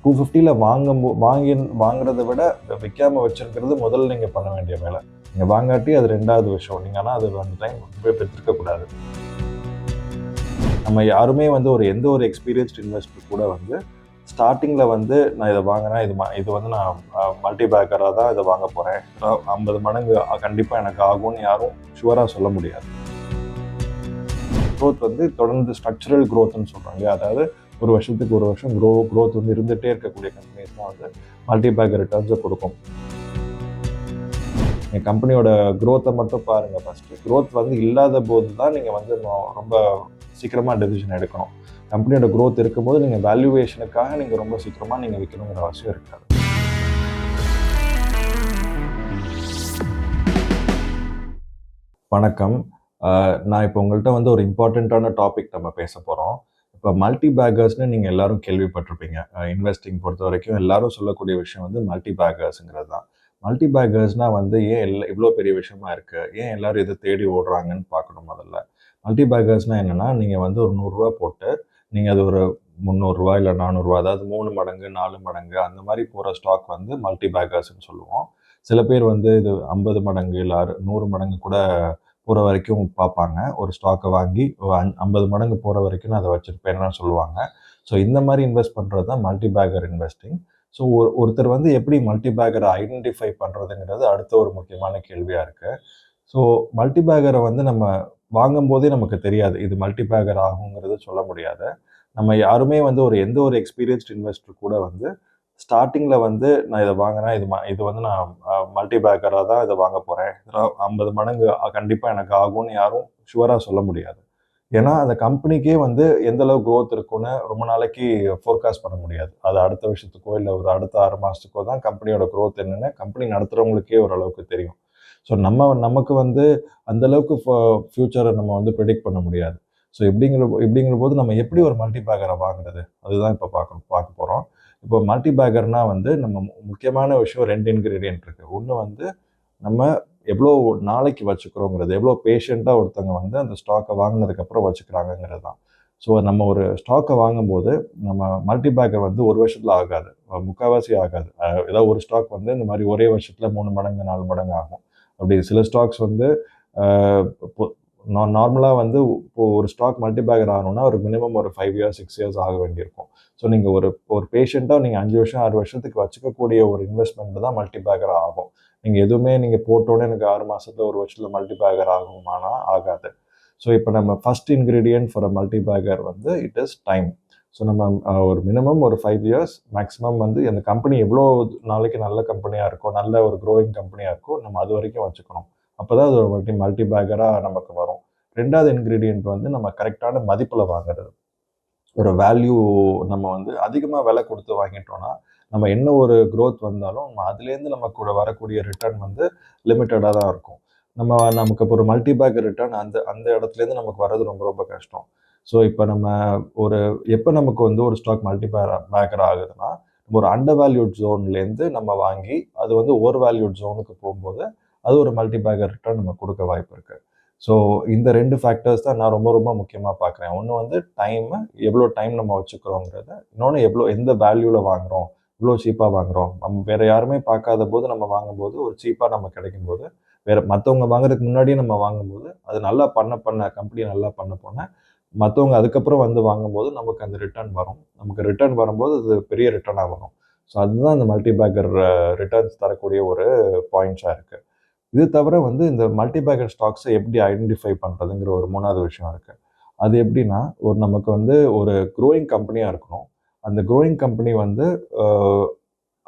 250ல் வாங்குறத விட விற்காமல் வச்சுருக்கிறது முதல்ல நீங்கள் பண்ண வேண்டிய வேலை. நீங்கள் வாங்காட்டி அது ரெண்டாவது விஷயம். நீங்கள் ஆனால் அது அந்த டைம் பெற்றிருக்கக்கூடாது. நம்ம யாருமே வந்து எந்த ஒரு எக்ஸ்பீரியன்ஸ்ட் இன்வெஸ்டர் கூட ஸ்டார்டிங்கில் நான் இதை வாங்கினேன், இது நான் மல்டி பேக்கராக தான் இதை வாங்க போகிறேன், 50 மடங்கு கண்டிப்பாக எனக்கு ஆகும்னு யாரும் ஷுவராக சொல்ல முடியாது. க்ரோத் தொடர்ந்து ஸ்ட்ரக்சரல் க்ரோத்னு சொல்கிறாங்க. அதாவது ஒரு வருஷத்துக்கு ஒரு வருஷம் க்ரோத் இருந்துகிட்டே இருக்கக்கூடிய கம்பெனிஸ் தான் மல்டி பேக்கர் ரிட்டர்ன்ஸை கொடுக்கும். என் கம்பெனியோட க்ரோத்தை மட்டும் பாருங்கள். ஃபஸ்ட்டு க்ரோத் இல்லாத போது தான் நீங்கள் ரொம்ப சீக்கிரமாக டெசிஷன் எடுக்கணும். கம்பெனியோட க்ரோத் இருக்கும்போது நீங்கள் வேல்யூவேஷனுக்காக நீங்கள் ரொம்ப சீக்கிரமாக நீங்கள் விற்கணுங்கிற அவசியம் இருக்காது. வணக்கம். நான் இப்போ உங்கள்கிட்ட ஒரு இம்பார்ட்டண்ட்டான டாபிக் நம்ம பேச போகிறோம். இப்போ மல்டி பேக்கர்ஸ்னு நீங்கள் எல்லாரும் கேள்விப்பட்டிருப்பீங்க. இன்வெஸ்டிங் பொறுத்த வரைக்கும் எல்லாரும் சொல்லக்கூடிய விஷயம் மல்டி பேக்கர்ஸுங்கிறது தான். மல்டி பேக்கர்ஸ்னால் ஏன் இவ்வளோ பெரிய விஷயமா இருக்குது, ஏன் எல்லோரும் இதை தேடி ஓடுறாங்கன்னு பார்க்கணும். முதல்ல மல்டி பேக்கர்ஸ்னால் என்னென்னா, நீங்கள் ஒரு 100 போட்டு நீங்கள் அது ஒரு 300 இல்லை 400, அதாவது 3 மடங்கு 4 மடங்கு அந்த மாதிரி போகிற ஸ்டாக் மல்டி பேக்கர்ஸ்ன்னு சொல்லுவோம். சில பேர் இது 50 மடங்கு இல்லை 100 மடங்கு கூட போகிற வரைக்கும் பார்ப்பாங்க. ஒரு ஸ்டாக்கை வாங்கி 50 மடங்கு போகிற வரைக்கும் அதை வச்சுருப்பேன்னு சொல்லுவாங்க. ஸோ இந்த மாதிரி இன்வெஸ்ட் பண்ணுறது தான் மல்டி பேக்கர் இன்வெஸ்டிங். ஸோ ஒருத்தர் எப்படி மல்டி பேக்கரை ஐடென்டிஃபை பண்ணுறதுங்கிறது அடுத்த ஒரு முக்கியமான கேள்வியாக இருக்குது. ஸோ மல்டி பேக்கரை நம்ம வாங்கும்போதே நமக்கு தெரியாது இது மல்டி பேக்கர் ஆகுங்கிறது சொல்ல முடியாது. நம்ம யாருமே எந்த ஒரு எக்ஸ்பீரியன்ஸ்ட் இன்வெஸ்டர் கூட ஸ்டார்டிங்கில் நான் இதை வாங்கினேன், இது நான் மல்டி பேக்கராக தான் இதை வாங்க போகிறேன், 50 மடங்கு கண்டிப்பாக எனக்கு ஆகும்னு யாரும் ஷுவராக சொல்ல முடியாது. ஏன்னா அந்த கம்பெனிக்கே எந்த அளவு க்ரோத் இருக்குன்னு ரொம்ப நாளைக்கு ஃபோர்காஸ்ட் பண்ண முடியாது. அது அடுத்த வருஷத்துக்கோ இல்லை ஒரு அடுத்த 6 மாதத்துக்கோ தான் கம்பெனியோட க்ரோத் என்னென்னு கம்பெனி நடத்துகிறவங்களுக்கே ஓரளவுக்கு தெரியும். ஸோ நமக்கு அந்தளவுக்கு ஃப்யூச்சரை நம்ம ப்ரெடிக்ட் பண்ண முடியாது. ஸோ இப்படிங்கிற போது நம்ம எப்படி ஒரு மல்டி பேக்கரை வாங்குறது, அதுதான் இப்போ பார்க்க போகிறோம். இப்போ மல்டி பேக்கர்னால் நம்ம முக்கியமான விஷயம் 2 இன்க்ரீடியன்ட் இருக்குது. ஒன்று நம்ம எவ்வளோ நாளைக்கு வச்சுக்கிறோங்கிறது, எவ்வளோ பேஷண்ட்டாக ஒருத்தவங்க அந்த ஸ்டாக்கை வாங்கினதுக்கப்புறம் வச்சுக்கிறாங்கங்கிறது தான். ஸோ நம்ம ஒரு ஸ்டாக்கை வாங்கும்போது நம்ம மல்டி பேக்கர் 1 வருஷத்தில் ஆகாது, முக்கால்வாசி ஆகாது. ஏதாவது ஒரு ஸ்டாக் இந்த மாதிரி ஒரே வருஷத்தில் 3 மடங்கு 4 மடங்கு ஆகும். அப்படி சில ஸ்டாக்ஸ் இப்போ நார்மலாக இப்போ ஒரு ஸ்டாக் மல்டி பேக்கர் ஆகணும்னா ஒரு மினிமம் ஒரு 5 இயர்ஸ் 6 இயர்ஸ் ஆக வேண்டியிருக்கும். ஸோ நீங்கள் ஒரு பேஷண்ட்டாக நீங்கள் 5 வருஷம் 6 வருஷத்துக்கு வச்சுக்கக்கூடிய ஒரு இன்வெஸ்ட்மெண்ட் தான் மல்டி பேக்கர் ஆகும். நீங்கள் எதுவுமே நீங்கள் போட்டோன்னே எனக்கு 6 மாதத்தில் ஒரு வருஷத்தில் மல்டி பேக்கர் ஆகுமானா ஆகாது. ஸோ இப்போ நம்ம first ingredient for a multi Baker it is time. So நம்ம ஒரு மினிமம் ஒரு 5 இயர்ஸ், மேக்ஸிமம் அந்த கம்பெனி எவ்வளோ நாளைக்கு நல்ல கம்பெனியாக இருக்கோ, நல்ல ஒரு க்ரோயிங் கம்பெனியாக இருக்கோ, நம்ம அது வரைக்கும் வச்சுக்கணும். அப்போ தான் அது ஒரு மல்டி பேக்கராக நமக்கு வரும். 2வது இன்க்ரீடியன்ட் நம்ம கரெக்டான மதிப்பில் வாங்குறது. ஒரு வேல்யூ நம்ம அதிகமாக விலை கொடுத்து வாங்கிட்டோம்னா நம்ம என்ன ஒரு க்ரோத் வந்தாலும் அதுலேருந்து நமக்கு கூட வரக்கூடிய ரிட்டர்ன் லிமிட்டடாக தான் இருக்கும். நமக்கு இப்போ ஒரு மல்டி பேக்கர் ரிட்டர்ன் அந்த இடத்துலேருந்து நமக்கு வர்றது ரொம்ப ரொம்ப கஷ்டம். ஸோ இப்போ நம்ம எப்போ நமக்கு ஒரு ஸ்டாக் மல்டி பேக்கர் ஆகுதுன்னா, நம்ம ஒரு அண்டர் வேல்யூட் ஜோன்லேருந்து நம்ம வாங்கி அது ஓவர் வேல்யூட் ஜோனுக்கு போகும்போது அது ஒரு மல்டி பேக்கர் ரிட்டர்ன் நம்ம கொடுக்க வாய்ப்பு இருக்குது. ஸோ இந்த 2 ஃபேக்டர்ஸ் தான் நான் ரொம்ப ரொம்ப முக்கியமாக பார்க்குறேன். ஒன்று டைமு, எவ்வளோ டைம் நம்ம வச்சுக்கிறோங்கிறது. இன்னொன்று எந்த வேல்யூவில் வாங்குகிறோம், இவ்வளோ சீப்பாக வாங்குகிறோம். நம்ம வேறு யாருமே பார்க்காத போது நம்ம வாங்கும்போது ஒரு சீப்பாக நம்ம கிடைக்கும்போது, வேறு மற்றவங்க வாங்குறதுக்கு முன்னாடியே நம்ம வாங்கும்போது அது நல்லா பண்ண கம்பெனி நல்லா பண்ண மற்றவங்க அதுக்கப்புறம் வாங்கும்போது நமக்கு அந்த ரிட்டர்ன் வரும். நமக்கு ரிட்டர்ன் வரும்போது அது பெரிய ரிட்டர்னாக வரும். ஸோ அதுதான் இந்த மல்டி பேக்கர் ரிட்டர்ன்ஸ் தரக்கூடிய ஒரு பாயிண்ட்ஸாக இருக்குது. இது தவிர இந்த மல்டி பேக்கர் ஸ்டாக்ஸை எப்படி ஐடென்டிஃபை பண்ணுறதுங்கிற ஒரு 3வது விஷயம் இருக்குது. அது எப்படின்னா, நமக்கு ஒரு க்ரோயிங் கம்பெனியாக இருக்கணும். அந்த க்ரோயிங் கம்பெனி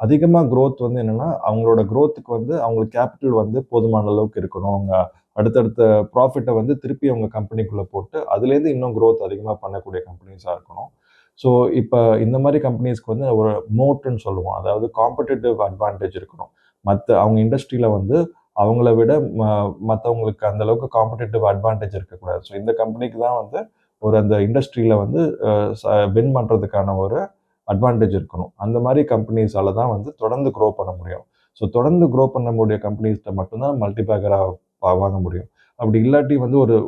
அதிகமாக க்ரோத் என்னென்னா, அவங்களோட க்ரோத்துக்கு அவங்களுக்கு கேபிட்டல் போதுமான அளவுக்கு இருக்கணும். அவங்க அடுத்தடுத்த ப்ராஃபிட்டை திருப்பி அவங்க கம்பெனிக்குள்ளே போட்டு அதுலேருந்து இன்னும் க்ரோத் அதிகமாக பண்ணக்கூடிய கம்பெனிஸாக இருக்கணும். ஸோ இப்போ இந்த மாதிரி கம்பெனிஸ்க்கு ஒரு மோட்டுன்னு சொல்லுவோம். அதாவது காம்படிட்டிவ் அட்வான்டேஜ் இருக்கணும். அவங்க இண்டஸ்ட்ரியில் அவங்கள விட மற்றவங்களுக்கு அந்தளவுக்கு காம்படிட்டிவ் அட்வான்டேஜ் இருக்கக்கூடாது. ஸோ இந்த கம்பெனிக்கு தான் அந்த இண்டஸ்ட்ரியில் வின் பண்ணுறதுக்கான ஒரு அட்வான்டேஜ் இருக்கணும். அந்த மாதிரி கம்பெனிஸால் தான் தொடர்ந்து க்ரோ பண்ண முடியும். ஸோ தொடர்ந்து க்ரோ பண்ண முடிய கம்பெனிஸ்கிட்ட மட்டும்தான் மல்டி பேக்கராக வாங்க முடியும். அப்படி இல்லாட்டி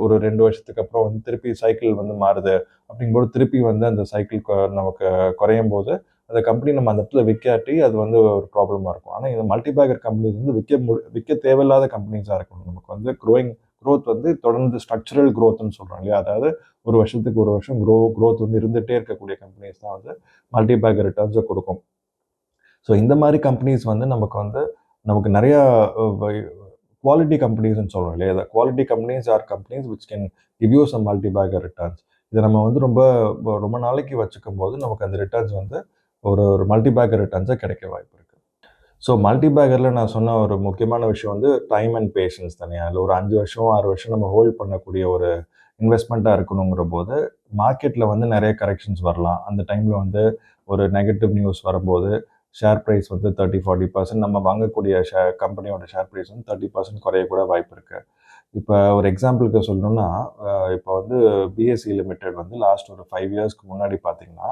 ஒரு 2 வருஷத்துக்கு அப்புறம் திருப்பி சைக்கிள் மாறுது அப்படிங்கும்போது திருப்பி அந்த சைக்கிள் நமக்கு குறையும் போது அந்த கம்பெனி நம்ம அந்த இடத்துல விற்காட்டி அது வந்து ஒரு ப்ராப்ளமாக இருக்கும். ஆனால் இந்த மல்டிபேக்கர் கம்பெனிஸ் வந்து விற்க தேவையில்லாத கம்பெனிஸாக இருக்கணும். நமக்கு வந்து க்ரோத் வந்து தொடர்ந்து ஸ்ட்ரக்சரல் க்ரோத்னு சொல்கிறோம் இல்லையா? அதாவது ஒரு வருஷத்துக்கு ஒரு வருஷம் க்ரோத் வந்து இருந்துகிட்டே இருக்கக்கூடிய கம்பெனிஸ் தான் வந்து மல்டிபேக்கர் ரிட்டர்ன்ஸை கொடுக்கும். ஸோ இந்த மாதிரி கம்பெனிஸ் வந்து நமக்கு நிறையா குவாலிட்டி கம்பெனிஸ்ன்னு சொல்கிறோம் இல்லையா? Quality companies are companies which can give you some multibagger returns. இதை நம்ம வந்து ரொம்ப ரொம்ப நாளைக்கு வச்சுக்கும் போது நமக்கு அந்த ரிட்டர்ன்ஸ் வந்து ஒரு மல்டிபேக்கர் ரிட்டர்ன்ஸாக கிடைக்க வாய்ப்பு இருக்குது. ஸோ மல்டிபேக்கரில் நான் சொன்ன ஒரு முக்கியமான விஷயம் வந்து டைம் அண்ட் பேஷன்ஸ் தானே. அதில் ஒரு 5 வருஷம் 6 வருஷம் நம்ம ஹோல்ட் பண்ணக்கூடிய ஒரு இன்வெஸ்ட்மெண்ட்டாக இருக்கணுங்கிற போது மார்க்கெட்டில் வந்து நிறைய கரெக்ஷன்ஸ் வரலாம். அந்த டைமில் வந்து ஒரு நெகட்டிவ் நியூஸ் வரும்போது ஷேர் ப்ரைஸ் வந்து 30-40% நம்ம வாங்கக்கூடிய கம்பெனியோட ஷேர் ப்ரைஸ் வந்து 30% குறையக்கூட வாய்ப்பு இருக்குது. இப்போ ஒரு எக்ஸாம்பிளுக்கு சொல்லணும்னா, இப்போ வந்து பிஎஸ்சி லிமிடெட் வந்து லாஸ்ட் ஒரு 5 இயர்ஸ்க்கு முன்னாடி பார்த்தீங்கன்னா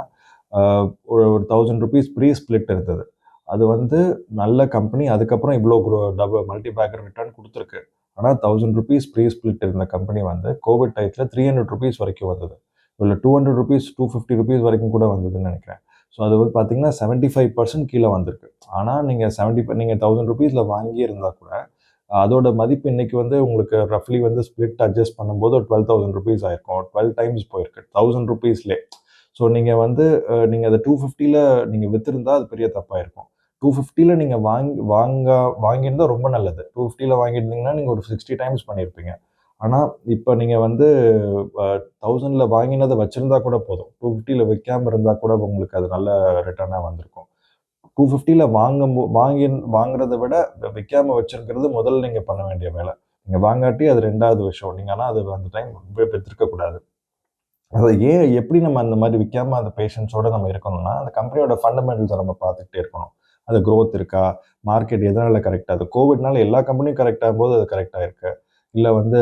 ஒரு ₹1000 ப்ரீ ஸ்பிளிட் இருந்தது. அது வந்து நல்ல கம்பெனி. அதுக்கப்புறம் இவ்வளோ மல்டிபேக்கர் ரிட்டர்ன் கொடுத்துருக்கு. ஆனால் ₹1000 ப்ரீ ஸ்பிளிட் இருந்த கம்பெனி வந்து கோவிட் டயத்தில் ₹300 வரைக்கும் வந்தது. இல்லை ₹200 ₹250 வரைக்கும் கூட வந்ததுன்னு நினைக்கிறேன். ஸோ அது வந்து பார்த்தீங்கன்னா 75% கீழே வந்திருக்கு. ஆனால் நீங்கள் நீங்கள் ₹1000 வாங்கி இருந்தால் கூட அதோட மதிப்பு இன்னைக்கு வந்து உங்களுக்கு ரஃப்லி வந்து ஸ்பிளிட் அட்ஜஸ்ட் பண்ணும்போது ஒரு ₹12,000 ஆயிருக்கும். 12 டைம்ஸ் போயிருக்கு ₹1000லே. ஸோ நீங்கள் வந்து நீங்கள் அதை 250ல நீங்கள் வித்திருந்தா அது பெரிய தப்பாயிருக்கும். 250ல நீங்கள் வாங்கியிருந்தா ரொம்ப நல்லது. 250ல வாங்கியிருந்தீங்கன்னா நீங்கள் ஒரு 60 டைம்ஸ் பண்ணியிருப்பீங்க. ஆனால் இப்போ நீங்கள் வந்து 1000ல வாங்கினதை வச்சிருந்தா கூட போதும். 250ல விற்காம இருந்தால் கூட உங்களுக்கு அது நல்ல ரிட்டர்னாக வந்திருக்கும். 250ல வாங்குறத விட விற்காம வச்சிருக்கிறது முதல்ல நீங்கள் பண்ண வேண்டிய வேலை. நீங்கள் வாங்காட்டி அது 2வது விஷயம். நீங்கள் ஆனால் அது அந்த டைம் வித்திருக்கக்கூடாது. அதை எப்படி நம்ம அந்த மாதிரி விற்காம அந்த பேஷன்ஸோட நம்ம இருக்கணும்னா, அந்த கம்பெனியோட ஃபண்டமெண்டல்ஸை நம்ம பார்த்துக்கிட்டே இருக்கணும். அது க்ரோத் இருக்கா? மார்க்கெட் எதனால கரெக்ட் ஆகுது? கோவிட்னால எல்லா கம்பெனியும் கரெக்ட் ஆகும்போது அது கரெக்டாக இருக்கு. இல்லை வந்து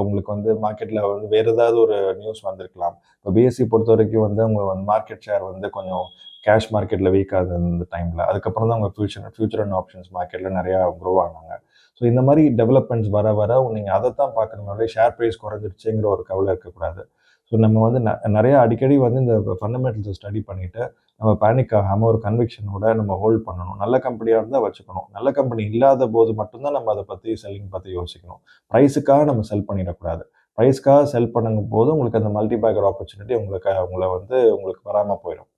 உங்களுக்கு வந்து மார்க்கெட்டில் வந்து வேறு ஏதாவது ஒரு நியூஸ் வந்திருக்கலாம். இப்போ பிஎஸ்சி பொறுத்த வரைக்கும் வந்து அவங்க வந்து மார்க்கெட் ஷேர் வந்து கொஞ்சம் கேஷ் மார்க்கெட்டில் வீக்காக இருந்தது இந்த டைமில். அதுக்கப்புறம் தான் அவங்க ஃபியூச்சர் அண்ட் ஆப்ஷன்ஸ் மார்க்கெட்டில் நிறையா க்ரோ ஆனாங்க. ஸோ இந்த மாதிரி டெவலப்மெண்ட்ஸ் வர வர நீங்கள் அதை தான் பார்க்கணுமே, ஷேர் ப்ரைஸ் குறைஞ்சிருச்சுங்கிற ஒரு கவலை இருக்கக்கூடாது. ஸோ நம்ம வந்து நிறையா அடிக்கடி வந்து இந்த ஃபண்டமெண்டல்ஸை ஸ்டடி பண்ணிவிட்டு நம்ம பேனிக் ஆகாமல் ஒரு கன்விக்ஷனோட நம்ம ஹோல்ட் பண்ணணும். நல்ல கம்பெனியாக இருந்தால் வச்சுக்கணும். நல்ல கம்பெனி இல்லாத போது மட்டும்தான் நம்ம அதை பற்றி செல்லிங் பற்றி யோசிக்கணும். ப்ரைஸுக்காக நம்ம செல் பண்ணிடக்கூடாது. ப்ரைஸ்க்காக செல் பண்ணும் போது உங்களுக்கு அந்த மல்டிபேக்கர் ஆப்பர்ச்சுனிட்டி உங்களுக்கு வராமல் போயிடும்.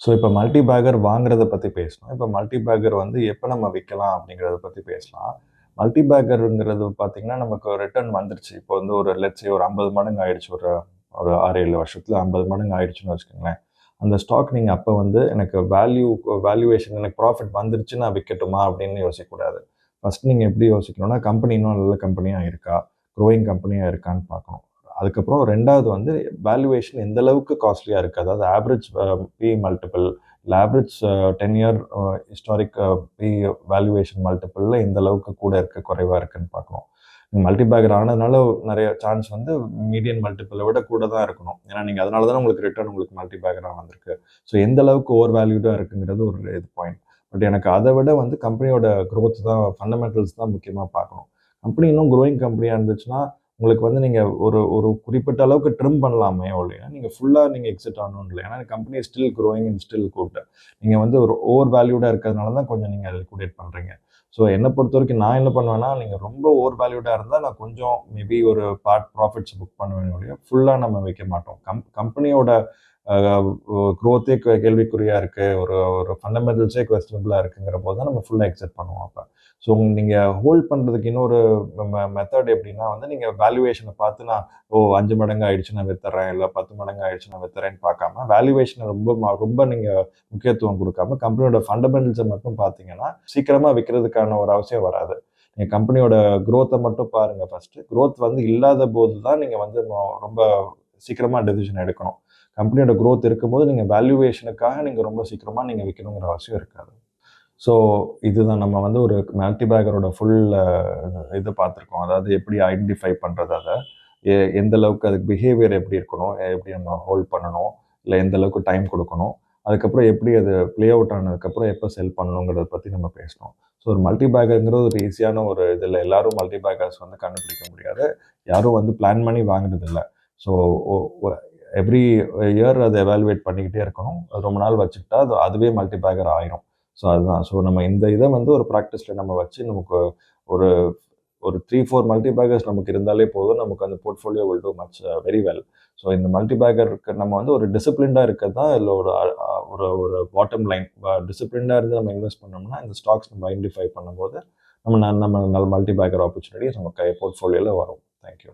ஸோ இப்போ மல்டிபேக்கர் வாங்குறத பற்றி பேசணும். இப்போ மல்டிபேக்கர் வந்து எப்போ நம்ம விற்கலாம் அப்படிங்கிறத பற்றி பேசலாம். மல்டிபேக்கருங்கிறது பார்த்தீங்கன்னா நமக்கு ரிட்டர்ன் வந்துருச்சு. இப்போ வந்து ஒரு ஒரு 50 மடங்கு ஆயிடுச்சு. ஒரு 6-7 வருஷத்தில் 50 மடங்கு ஆயிடுச்சுன்னு வச்சுக்கோங்களேன். அந்த ஸ்டாக் நீங்கள் அப்போ வந்து எனக்கு வேல்யூவேஷன் எனக்கு ப்ராஃபிட் வந்துருச்சு நான் விற்கட்டுமா அப்படின்னு யோசிக்கக்கூடாது. ஃபஸ்ட் நீங்கள் எப்படி யோசிக்கணும்னா, கம்பெனி இன்னும் நல்ல கம்பெனியாக இருக்கா, க்ரோயிங் கம்பெனியாக இருக்கான்னு பார்க்கணும். அதுக்கப்புறம் 2வது வந்து வேல்யூவேஷன் எந்த அளவுக்கு காஸ்ட்லியாக இருக்குது. அதாவது ஆவரேஜ் பி மல்டிபிள் இல்லை average 10 year historic P valuation மல்டிபிளில் எந்த அளவுக்கு கூட இருக்குது குறைவாக இருக்குன்னு பார்க்கணும். மல்டிபேக்கர் ஆனதுனால நிறைய சான்ஸ் வந்து மீடியன் மல்டிபிளை விட கூட தான் இருக்கணும். ஏன்னா நீங்கள் அதனால தானே உங்களுக்கு ரிட்டர்ன் உங்களுக்கு மல்டிபேக்கராக வந்திருக்கு. ஸோ எந்த அளவுக்கு ஓவர் வேல்யூடாக இருக்குங்கிறது ஒரு பாயிண்ட். பட் எனக்கு அதை விட வந்து கம்பெனியோட க்ரோத் தான், ஃபண்டமெண்டல்ஸ் தான் முக்கியமாக பார்க்கணும். கம்பெனி இன்னும் க்ரோயிங் கம்பெனியாக இருந்துச்சுன்னா உங்களுக்கு வந்து நீங்கள் ஒரு குறிப்பிட்ட அளவுக்கு ட்ரிம் பண்ணலாமே ஒழிய நீங்கள் ஃபுல்லாக நீங்கள் எக்ஸிட் ஆகணும் இல்லை. ஏன்னா company still growing and still good. நீங்கள் வந்து ஒரு ஓவர் வேல்யூடாக இருக்கிறதுனால தான் கொஞ்சம் நீங்கள் லிக்விடேட் பண்ணுறீங்க. ஸோ என்னை பொறுத்த வரைக்கும் நான் என்ன பண்ணுவேன்னா, நீங்கள் ரொம்ப ஓவர் வேல்யூடாக இருந்தால் நான் கொஞ்சம் மேபி ஒரு பார்ட் ப்ராஃபிட்ஸ் புக் பண்ணுவேன் ஒழிய ஃபுல்லாக நம்ம வைக்க மாட்டோம். கம்பெனியோட க்ரோத்தே கேள்விக்குறியாக இருக்குது, ஒரு ஃபண்டமெண்டல்ஸே குவெஸ்டனபிளாக இருக்குங்கிற போது தான் நம்ம ஃபுல்லாக எக்ஸிட் பண்ணுவோம் அப்போ. ஸோ நீங்கள் ஹோல்ட் பண்ணுறதுக்கு இன்னொரு மெத்தட் எப்படின்னா வந்து நீங்கள் வேல்யூவேஷனை பார்த்து நான் 5 மடங்கு ஆயிடுச்சு நான் வித்துறேன், இல்லை 10 மடங்கு ஆயிடுச்சு நான் வித்துறேன்னு பார்க்காம வேல்யூவேஷனை ரொம்ப நீங்கள் முக்கியத்துவம் கொடுக்காம கம்பெனியோட ஃபண்டமெண்டல்ஸை மட்டும் பார்த்தீங்கன்னா சீக்கிரமாக விற்கிறதுக்கான ஒரு அவசியம் வராது. நீங்கள் கம்பெனியோட க்ரோத்தை மட்டும் பாருங்கள் ஃபஸ்ட்டு. க்ரோத் வந்து இல்லாத போது தான் நீங்கள் வந்து ரொம்ப சீக்கிரமாக டெசிஷன் எடுக்கணும். கம்பெனியோட க்ரோத் இருக்கும்போது நீங்கள் வேல்யூவேஷனுக்காக நீங்கள் ரொம்ப சீக்கிரமாக நீங்கள் விற்கணுங்கிற அவசியம் இருக்காது. ஸோ இதுதான் நம்ம வந்து ஒரு மல்டிபேக்கரோட ஃபுல் இது பார்த்துருக்கோம். அதாவது எப்படி ஐடென்டிஃபை பண்ணுறது, அதை எந்த அளவுக்கு அதுக்கு பிஹேவியர் எப்படி இருக்கணும், எப்படி நம்ம ஹோல்ட் பண்ணணும், இல்லை எந்த அளவுக்கு டைம் கொடுக்கணும், அதுக்கப்புறம் எப்படி அது ப்ளே அவுட் ஆனதுக்கப்புறம் எப்போ செல் பண்ணணுங்கிறத பற்றி நம்ம பேசணும். ஸோ ஒரு மல்டிபேக்கருங்கிறது ஒரு ஈஸியான ஒரு இதில் எல்லாரும் மல்டிபேக்கர்ஸ் வந்து கண்டுபிடிக்க முடியாது. யாரும் வந்து பிளான் பண்ணி வாங்குறதில்ல. ஸோ எவ்ரி இயர் அதை எவாலுவேட் பண்ணிக்கிட்டே இருக்கணும். அது ரொம்ப நாள் வச்சுக்கிட்டா அதுவே மல்டி பேக்கர் ஆயிரும். ஸோ அதுதான். ஸோ நம்ம இந்த இதை வந்து ஒரு ப்ராக்டிஸில் நம்ம வச்சு நமக்கு ஒரு ஒரு 3-4 மல்டி பேக்கர்ஸ் நமக்கு இருந்தாலே போதும். நமக்கு அந்த portfolio will too much very well. So இந்த மல்டி பேக்கருக்கு நம்ம வந்து ஒரு டிசிப்ளின்டாக இருக்கிறது தான் இதில் ஒரு ஒரு ஒரு பாட்டம் லைன். டிசிப்ளின்டாக இருந்து நம்ம இன்வெஸ்ட் பண்ணோம்னா இந்த ஸ்டாக்ஸ் நம்ம ஐடென்டிஃபை பண்ணும்போது நம்ம மல்டி பேக்கர் ஆப்பர்ச்சுனிட்டிஸ் நம்ம போர்ட்ஃபோலியோவில் வரும். தேங்க்யூ.